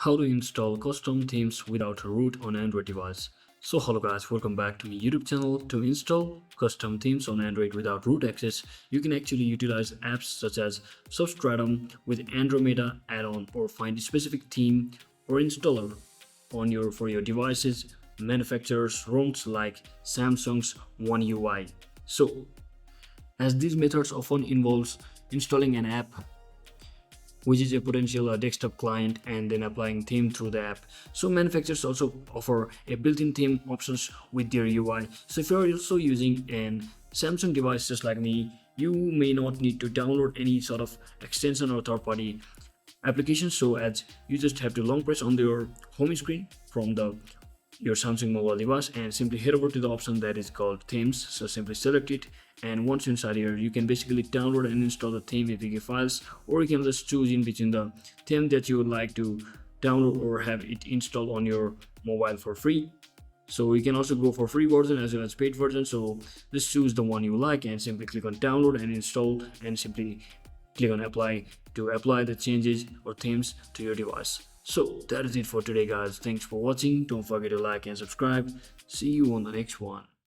How to install custom themes without a root on Android device. So hello guys, welcome back to my YouTube channel. To install custom themes on Android without root access, you can actually utilize apps such as Substratum with Andromeda add-on, or find a specific theme or installer on your devices manufacturers ROMs like Samsung's One UI. So as these methods often involves installing an app which is a potential desktop client and then applying theme through the app. So manufacturers also offer a built-in theme options with their UI. So if you're also using an Samsung device just like me, you may not need to download any sort of extension or third-party application. So as you just have to long press on your home screen from your Samsung mobile device and simply head over to the option that is called themes. So simply select it, and once inside here you can basically download and install the theme APK files, or you can just choose in between the theme that you would like to download or have it installed on your mobile for free. So you can also go for free version as well as paid version. So just choose the one you like and simply click on download and install, and simply click on apply to apply the changes or themes to your device. So that is it for today guys. Thanks for watching. Don't forget to like and subscribe. See you on the next one.